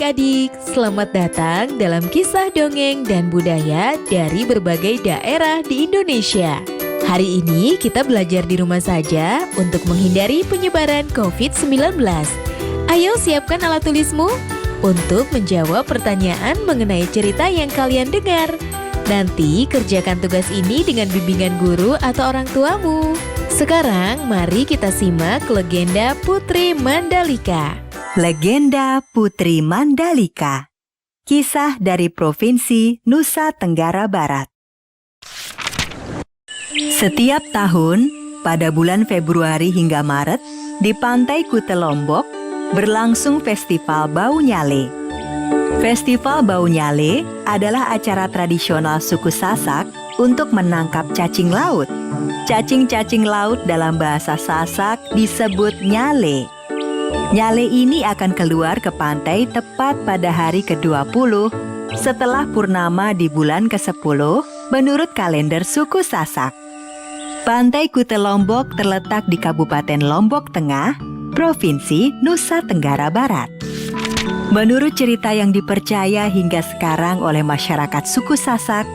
adik-adik, selamat datang dalam kisah dongeng dan budaya dari berbagai daerah di Indonesia. Hari ini kita belajar di rumah saja untuk menghindari penyebaran COVID-19. Ayo siapkan alat tulismu untuk menjawab pertanyaan mengenai cerita yang kalian dengar. Nanti kerjakan tugas ini dengan bimbingan guru atau orang tuamu. Sekarang mari kita simak legenda Putri Mandalika. Legenda Putri Mandalika. Kisah dari Provinsi Nusa Tenggara Barat. Setiap tahun, pada bulan Februari hingga Maret, di Pantai Kute Lombok, berlangsung Festival Bau Nyale. Festival Bau Nyale adalah acara tradisional suku Sasak untuk menangkap cacing laut. Cacing-cacing laut dalam bahasa Sasak disebut nyale. Nyale ini akan keluar ke pantai tepat pada hari ke-20 setelah purnama di bulan ke-10 menurut kalender suku Sasak. Pantai Kute Lombok terletak di Kabupaten Lombok Tengah, Provinsi Nusa Tenggara Barat. Menurut cerita yang dipercaya hingga sekarang oleh masyarakat suku Sasak,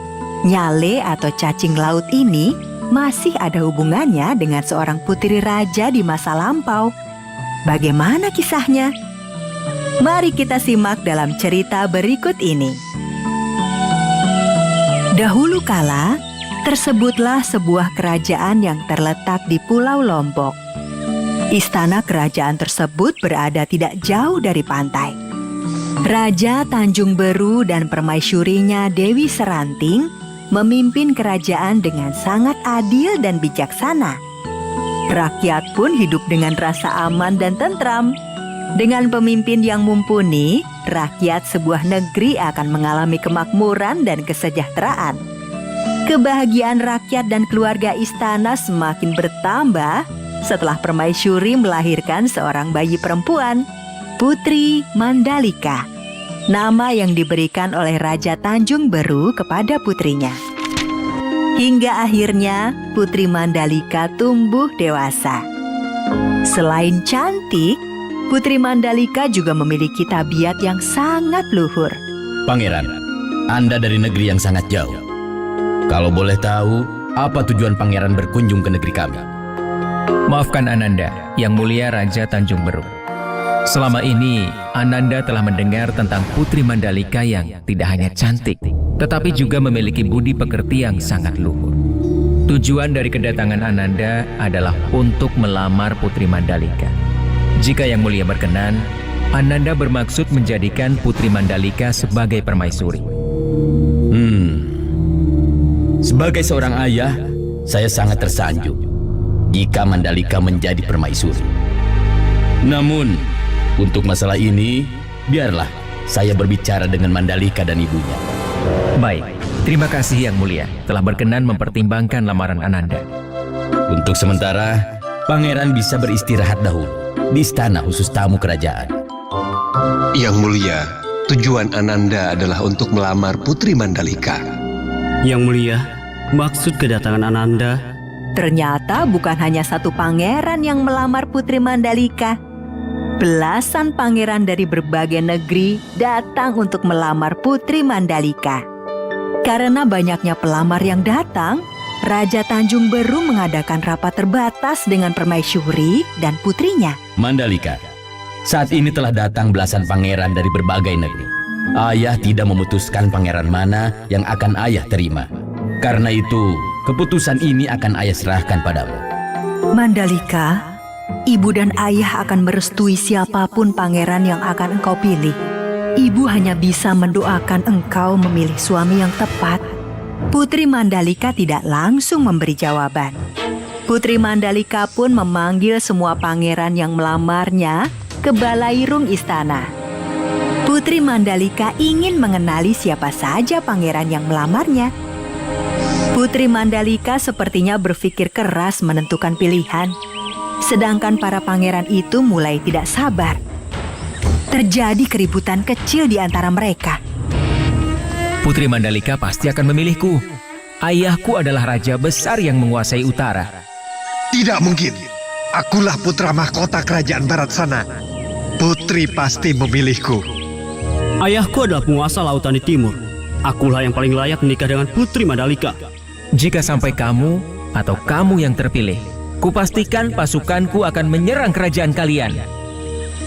nyale atau cacing laut ini masih ada hubungannya dengan seorang putri raja di masa lampau. Bagaimana kisahnya? Mari kita simak dalam cerita berikut ini. Dahulu kala, tersebutlah sebuah kerajaan yang terletak di Pulau Lombok. Istana kerajaan tersebut berada tidak jauh dari pantai. Raja Tanjung Beru dan permaisurinya Dewi Seranting memimpin kerajaan dengan sangat adil dan bijaksana. Rakyat pun hidup dengan rasa aman dan tentram. Dengan pemimpin yang mumpuni, rakyat sebuah negeri akan mengalami kemakmuran dan kesejahteraan. Kebahagiaan rakyat dan keluarga istana semakin bertambah setelah permaisuri melahirkan seorang bayi perempuan, Putri Mandalika, nama yang diberikan oleh Raja Tanjung Beru kepada putrinya. Hingga akhirnya Putri Mandalika tumbuh dewasa. Selain cantik, Putri Mandalika juga memiliki tabiat yang sangat luhur. Pangeran, Anda dari negeri yang sangat jauh. Kalau boleh tahu, apa tujuan pangeran berkunjung ke negeri kami? Maafkan Ananda, Yang Mulia Raja Tanjung Beru. Selama ini, Ananda telah mendengar tentang Putri Mandalika yang tidak hanya cantik, tetapi juga memiliki budi pekerti yang sangat luhur. Tujuan dari kedatangan Ananda adalah untuk melamar Putri Mandalika. Jika Yang Mulia berkenan, Ananda bermaksud menjadikan Putri Mandalika sebagai permaisuri. Sebagai seorang ayah, saya sangat tersanjung jika Mandalika menjadi permaisuri. Namun, untuk masalah ini, biarlah saya berbicara dengan Mandalika dan ibunya. Baik, terima kasih Yang Mulia telah berkenan mempertimbangkan lamaran Ananda. Untuk sementara, pangeran bisa beristirahat dahulu di istana khusus tamu kerajaan. Yang Mulia, tujuan Ananda adalah untuk melamar Putri Mandalika. Yang Mulia, maksud kedatangan Ananda, Ternyata bukan hanya satu pangeran yang melamar Putri Mandalika. Belasan pangeran dari berbagai negeri datang untuk melamar Putri Mandalika. Karena banyaknya pelamar yang datang, Raja Tanjung Beru mengadakan rapat terbatas dengan permaisuri dan putrinya. Mandalika, saat ini telah datang belasan pangeran dari berbagai negeri. Ayah tidak memutuskan pangeran mana yang akan ayah terima. Karena itu, keputusan ini akan ayah serahkan padamu. Mandalika, ibu dan ayah akan merestui siapapun pangeran yang akan engkau pilih. Ibu hanya bisa mendoakan engkau memilih suami yang tepat. Putri Mandalika tidak langsung memberi jawaban. Putri Mandalika pun memanggil semua pangeran yang melamarnya ke balairung istana. Putri Mandalika ingin mengenali siapa saja pangeran yang melamarnya. Putri Mandalika sepertinya berpikir keras menentukan pilihan. Sedangkan para pangeran itu mulai tidak sabar. Terjadi keributan kecil di antara mereka. Putri Mandalika pasti akan memilihku. Ayahku adalah raja besar yang menguasai utara. Tidak mungkin. Akulah putra mahkota kerajaan barat sana. Putri pasti memilihku. Ayahku adalah penguasa lautan di timur. Akulah yang paling layak menikah dengan Putri Mandalika. Jika sampai kamu atau kamu yang terpilih, kupastikan pasukanku akan menyerang kerajaan kalian.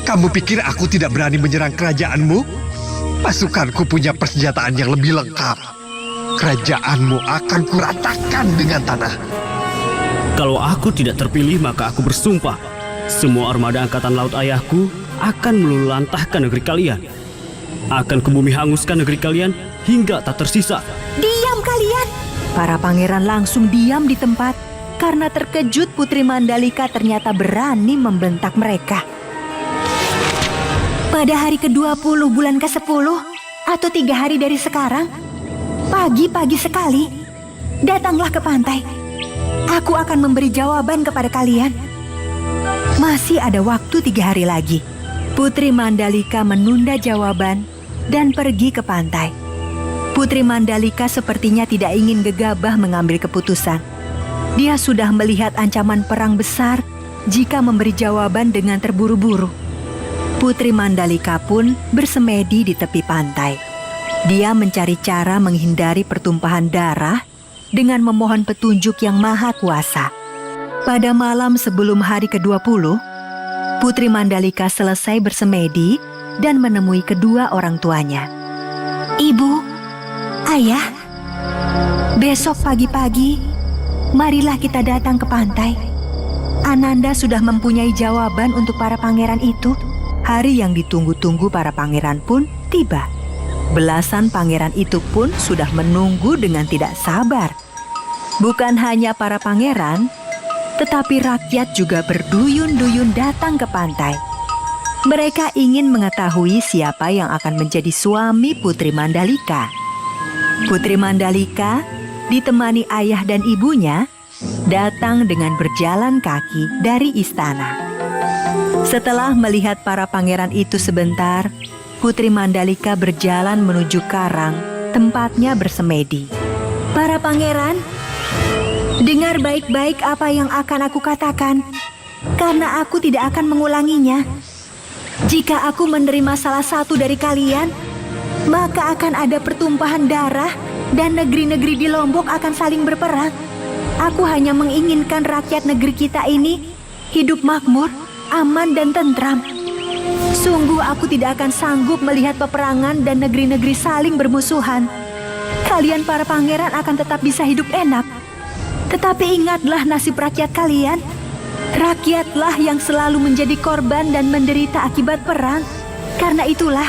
Kamu pikir aku tidak berani menyerang kerajaanmu? Pasukanku punya persenjataan yang lebih lengkap. Kerajaanmu akan kuratakan dengan tanah. Kalau aku tidak terpilih, maka aku bersumpah semua armada angkatan laut ayahku akan meluluhlantahkan negeri kalian. Akan kubumi hanguskan negeri kalian hingga tak tersisa. Diam kalian! Para pangeran langsung diam di tempat karena terkejut Putri Mandalika ternyata berani membentak mereka. Pada hari ke-20 bulan ke-10 atau 3 hari dari sekarang, pagi-pagi sekali, datanglah ke pantai. Aku akan memberi jawaban kepada kalian. Masih ada waktu 3 hari lagi. Putri Mandalika menunda jawaban dan pergi ke pantai. Putri Mandalika sepertinya tidak ingin gegabah mengambil keputusan. Dia sudah melihat ancaman perang besar jika memberi jawaban dengan terburu-buru. Putri Mandalika pun bersemedi di tepi pantai. Dia mencari cara menghindari pertumpahan darah dengan memohon petunjuk yang maha kuasa. Pada malam sebelum hari ke-20, Putri Mandalika selesai bersemedi dan menemui kedua orang tuanya. Ibu, ayah, besok pagi-pagi, marilah kita datang ke pantai. Ananda sudah mempunyai jawaban untuk para pangeran itu. Hari yang ditunggu-tunggu para pangeran pun tiba. Belasan pangeran itu pun sudah menunggu dengan tidak sabar. Bukan hanya para pangeran, tetapi rakyat juga berduyun-duyun datang ke pantai. Mereka ingin mengetahui siapa yang akan menjadi suami Putri Mandalika. Putri Mandalika ditemani ayah dan ibunya datang dengan berjalan kaki dari istana. Setelah melihat para pangeran itu sebentar, Putri Mandalika berjalan menuju karang tempatnya bersemedi. Para pangeran, dengar baik-baik apa yang akan aku katakan, karena aku tidak akan mengulanginya. Jika aku menerima salah satu dari kalian, maka akan ada pertumpahan darah dan negeri-negeri di Lombok akan saling berperang. Aku hanya menginginkan rakyat negeri kita ini hidup makmur, aman dan tentram. Sungguh aku tidak akan sanggup melihat peperangan dan negeri-negeri saling bermusuhan. Kalian para pangeran akan tetap bisa hidup enak. Tetapi ingatlah nasib rakyat kalian. Rakyatlah yang selalu menjadi korban dan menderita akibat perang. Karena itulah,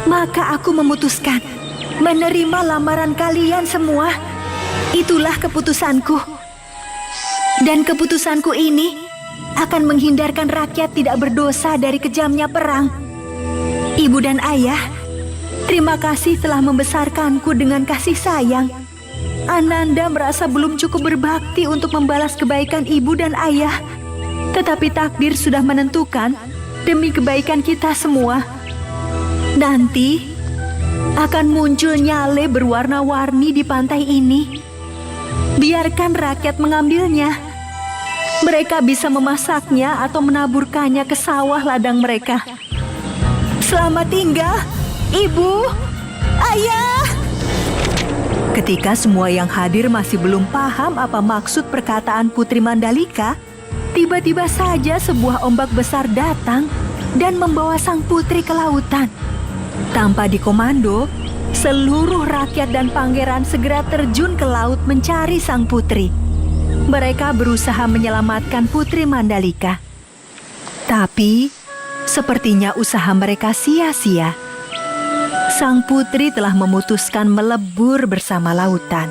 maka aku memutuskan menerima lamaran kalian semua. Itulah keputusanku. Dan keputusanku ini akan menghindarkan rakyat tidak berdosa dari kejamnya perang. Ibu dan ayah, terima kasih telah membesarkanku dengan kasih sayang. Ananda merasa belum cukup berbakti untuk membalas kebaikan ibu dan ayah. Tetapi takdir sudah menentukan demi kebaikan kita semua. Nanti akan muncul nyale berwarna-warni di pantai ini. Biarkan rakyat mengambilnya. Mereka bisa memasaknya atau menaburkannya ke sawah ladang mereka. Selamat tinggal, ibu, ayah. Ketika semua yang hadir masih belum paham apa maksud perkataan Putri Mandalika, tiba-tiba saja sebuah ombak besar datang dan membawa sang putri ke lautan. Tanpa dikomando, seluruh rakyat dan pangeran segera terjun ke laut mencari sang putri. Mereka berusaha menyelamatkan Putri Mandalika. Tapi, sepertinya usaha mereka sia-sia. Sang putri telah memutuskan melebur bersama lautan.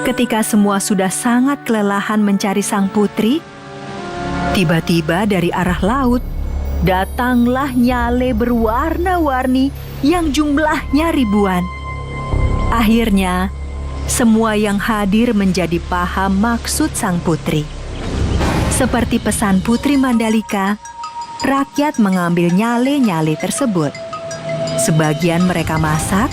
Ketika semua sudah sangat kelelahan mencari sang putri, tiba-tiba dari arah laut, datanglah nyale berwarna-warni yang jumlahnya ribuan. Akhirnya, semua yang hadir menjadi paham maksud sang putri. Seperti pesan Putri Mandalika, rakyat mengambil nyale-nyale tersebut. Sebagian mereka masak,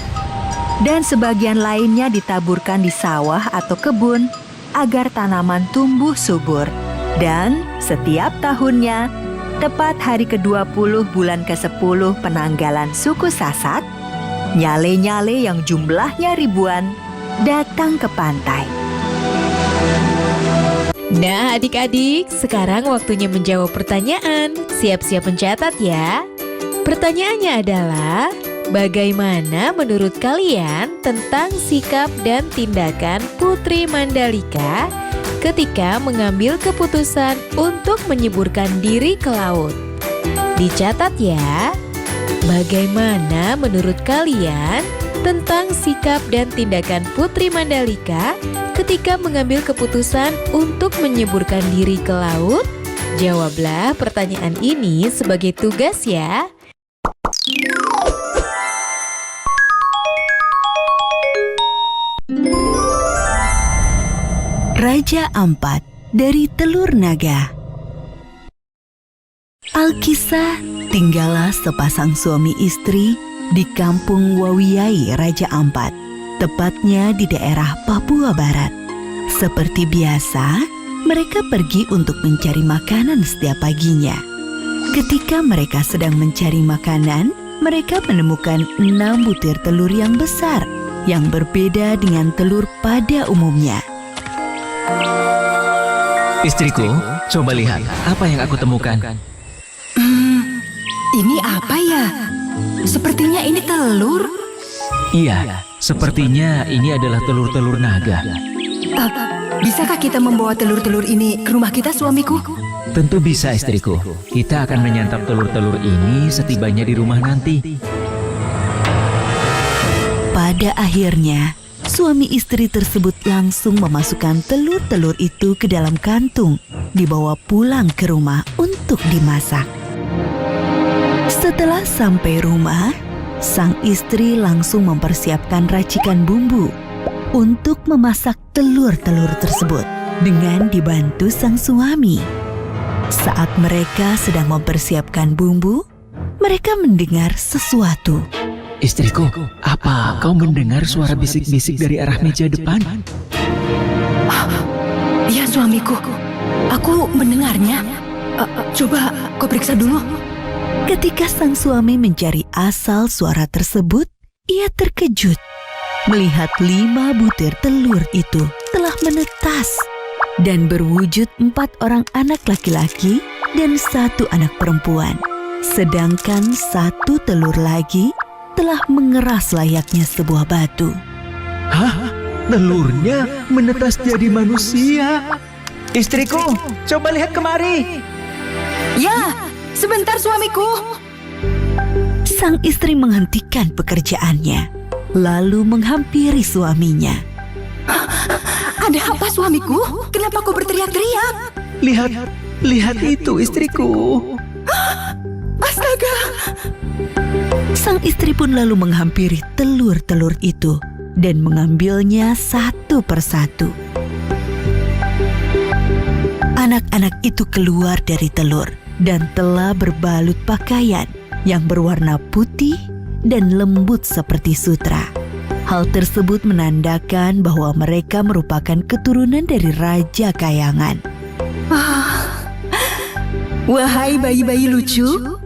dan sebagian lainnya ditaburkan di sawah atau kebun agar tanaman tumbuh subur. Dan setiap tahunnya, tepat hari ke-20 bulan ke-10 penanggalan suku Sasak, Nyale-nyale yang jumlahnya ribuan datang ke pantai. Nah adik-adik, sekarang waktunya menjawab pertanyaan. Siap-siap mencatat ya. Pertanyaannya adalah, bagaimana menurut kalian tentang sikap dan tindakan Putri Mandalika ketika mengambil keputusan untuk menyeburkan diri ke laut? Dicatat ya. Bagaimana menurut kalian tentang sikap dan tindakan Putri Mandalika ketika mengambil keputusan untuk menyeburkan diri ke laut? Jawablah pertanyaan ini sebagai tugas ya. Raja Ampat dari Telur Naga. Alkisah, tinggallah sepasang suami istri di kampung Wawiyai Raja Ampat, tepatnya di daerah Papua Barat. Seperti biasa, mereka pergi untuk mencari makanan setiap paginya. Ketika mereka sedang mencari makanan, mereka menemukan 6 butir telur yang besar, yang berbeda dengan telur pada umumnya. Istriku, coba lihat apa yang aku temukan. Ini apa ya? Sepertinya ini telur. Iya, sepertinya ini adalah telur-telur naga. Bisakah kita membawa telur-telur ini ke rumah kita, suamiku? Tentu bisa, istriku. Kita akan menyantap telur-telur ini setibanya di rumah nanti. Pada akhirnya, suami istri tersebut langsung memasukkan telur-telur itu ke dalam kantung, dibawa pulang ke rumah untuk dimasak. Setelah sampai rumah, sang istri langsung mempersiapkan racikan bumbu untuk memasak telur-telur tersebut dengan dibantu sang suami. Saat mereka sedang mempersiapkan bumbu, mereka mendengar sesuatu. Istriku, apa kau mendengar suara bisik-bisik dari arah meja depan? Iya, suamiku. Aku mendengarnya. Coba kau periksa dulu. Ketika sang suami mencari asal suara tersebut, ia terkejut melihat 5 butir telur itu telah menetas dan berwujud 4 orang anak laki-laki dan 1 anak perempuan. Sedangkan 1 telur lagi telah mengeras layaknya sebuah batu. Hah? Telurnya menetas jadi manusia. Istriku, coba lihat kemari. Ya, sebentar suamiku. Sang istri menghentikan pekerjaannya, lalu menghampiri suaminya. Ada apa suamiku? Kenapa kau berteriak-teriak? Lihat itu istriku. Astaga! Sang istri pun lalu menghampiri telur-telur itu dan mengambilnya satu persatu. Anak-anak itu keluar dari telur dan telah berbalut pakaian yang berwarna putih dan lembut seperti sutra. Hal tersebut menandakan bahwa mereka merupakan keturunan dari Raja Kayangan. Wahai bayi-bayi lucu,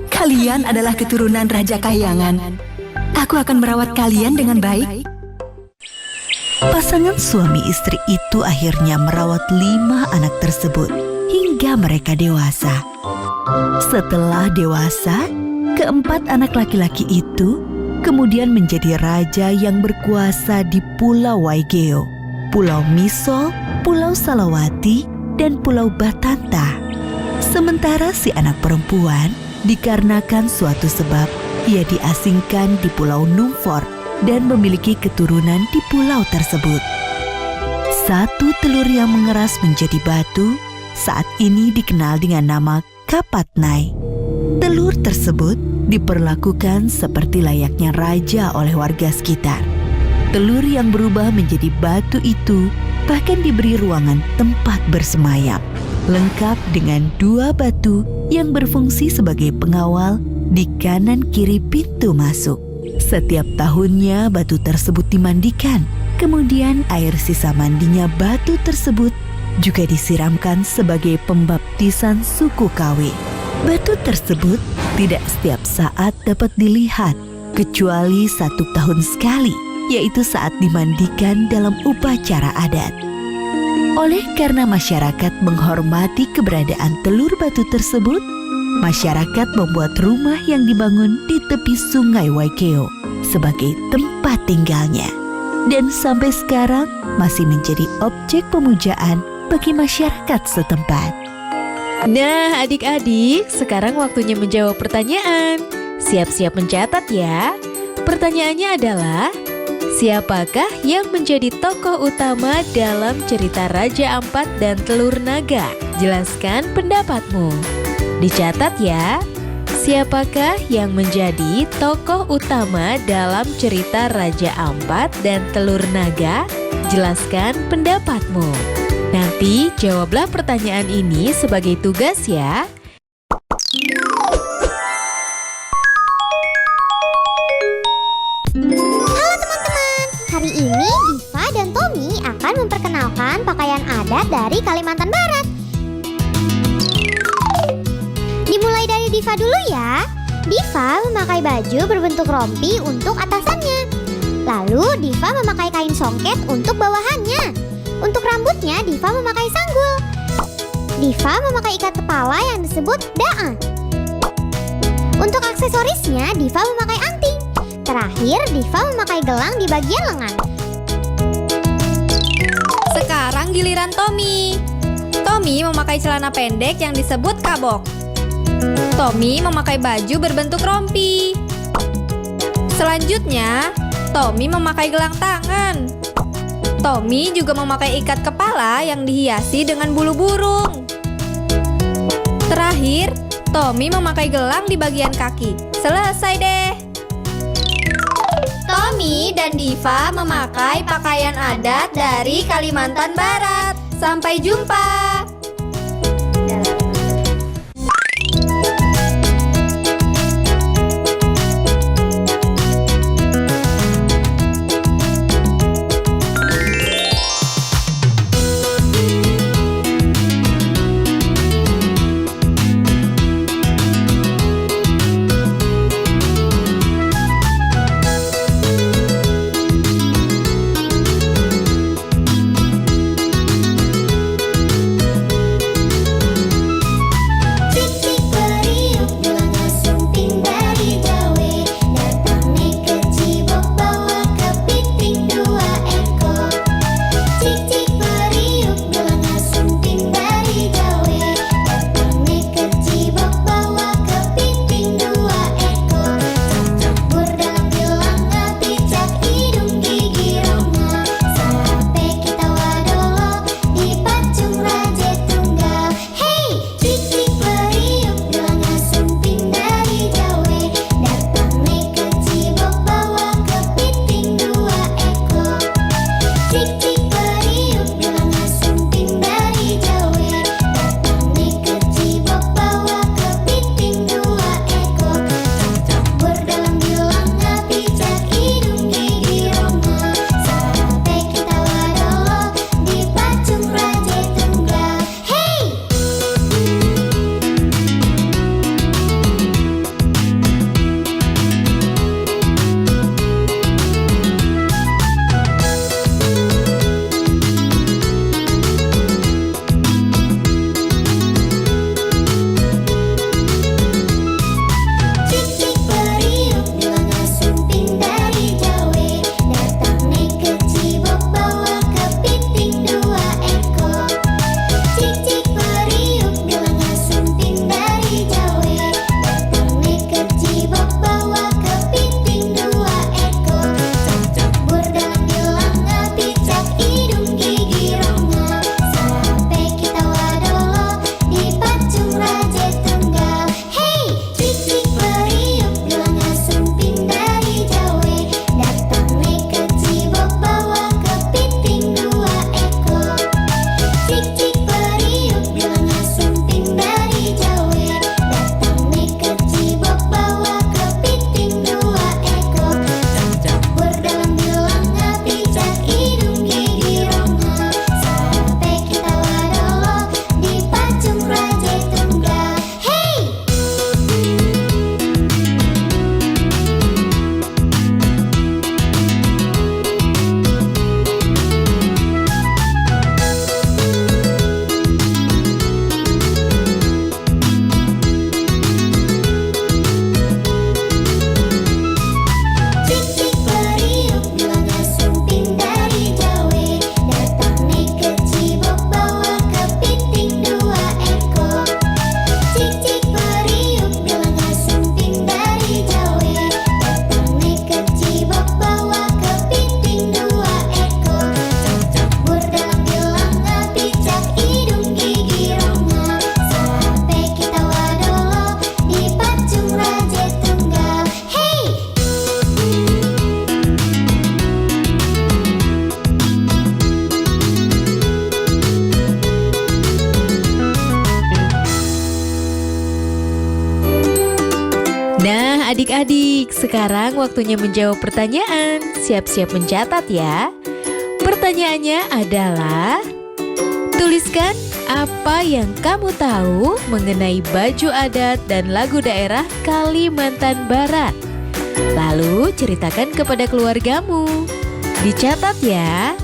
kalian adalah keturunan Raja Kayangan. Aku akan merawat kalian dengan baik. Pasangan suami istri itu akhirnya merawat 5 anak tersebut hingga mereka dewasa. Setelah dewasa, keempat anak laki-laki itu kemudian menjadi raja yang berkuasa di Pulau Waigeo, Pulau Misol, Pulau Salawati, dan Pulau Batanta. Sementara si anak perempuan dikarenakan suatu sebab ia diasingkan di Pulau Numfor dan memiliki keturunan di pulau tersebut. Satu telur yang mengeras menjadi batu saat ini dikenal dengan nama Kapatnai. Telur tersebut diperlakukan seperti layaknya raja oleh warga sekitar. Telur yang berubah menjadi batu itu bahkan diberi ruangan tempat bersemayam, lengkap dengan 2 batu yang berfungsi sebagai pengawal di kanan kiri pintu masuk. Setiap tahunnya batu tersebut dimandikan, kemudian air sisa mandinya batu tersebut juga disiramkan sebagai pembaptisan suku KW. Batu tersebut tidak setiap saat dapat dilihat kecuali 1 tahun sekali, yaitu saat dimandikan dalam upacara adat. Oleh karena masyarakat menghormati keberadaan telur batu tersebut, masyarakat membuat rumah yang dibangun di tepi sungai Waikeo sebagai tempat tinggalnya. Dan sampai sekarang masih menjadi objek pemujaan bagi masyarakat setempat. Nah, adik-adik, sekarang waktunya menjawab pertanyaan. Siap-siap mencatat ya. Pertanyaannya adalah, siapakah yang menjadi tokoh utama dalam cerita Raja Ampat dan Telur Naga? Jelaskan pendapatmu. Dicatat ya. Siapakah yang menjadi tokoh utama dalam cerita Raja Ampat dan Telur Naga? Jelaskan pendapatmu. Nanti jawablah pertanyaan ini sebagai tugas ya. Halo teman-teman, hari ini Diva dan Tommy akan memperkenalkan pakaian adat dari Kalimantan Barat. Dimulai dari Diva dulu ya. Diva memakai baju berbentuk rompi untuk atasannya. Lalu Diva memakai kain songket untuk bawahannya. Untuk rambutnya Diva memakai sanggul. Diva memakai ikat kepala yang disebut daan. Untuk aksesorisnya Diva memakai anting. Terakhir Diva memakai gelang di bagian lengan. Sekarang giliran Tommy. Tommy memakai celana pendek yang disebut kabok. Tommy memakai baju berbentuk rompi. Selanjutnya, Tommy memakai gelang tangan. Tommy juga memakai ikat kepala yang dihiasi dengan bulu burung. Terakhir, Tommy memakai gelang di bagian kaki. Selesai deh. Tommy dan Diva memakai pakaian adat dari Kalimantan Barat. Sampai jumpa. Adik-adik, sekarang waktunya menjawab pertanyaan. Siap-siap mencatat ya. Pertanyaannya adalah, tuliskan apa yang kamu tahu mengenai baju adat dan lagu daerah Kalimantan Barat. Lalu ceritakan kepada keluargamu. Dicatat ya.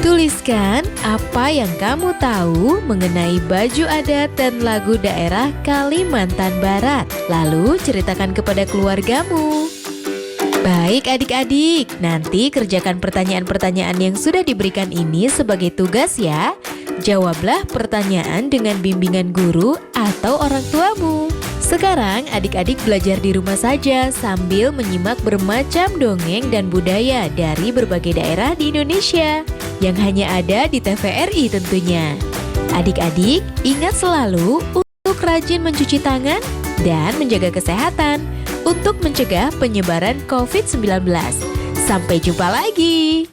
Tuliskan apa yang kamu tahu mengenai baju adat dan lagu daerah Kalimantan Barat. Lalu ceritakan kepada keluargamu. Baik adik-adik, nanti kerjakan pertanyaan-pertanyaan yang sudah diberikan ini sebagai tugas ya. Jawablah pertanyaan dengan bimbingan guru atau orang tuamu. Sekarang adik-adik belajar di rumah saja sambil menyimak bermacam dongeng dan budaya dari berbagai daerah di Indonesia yang hanya ada di TVRI tentunya. Adik-adik ingat selalu untuk rajin mencuci tangan dan menjaga kesehatan untuk mencegah penyebaran COVID-19. Sampai jumpa lagi.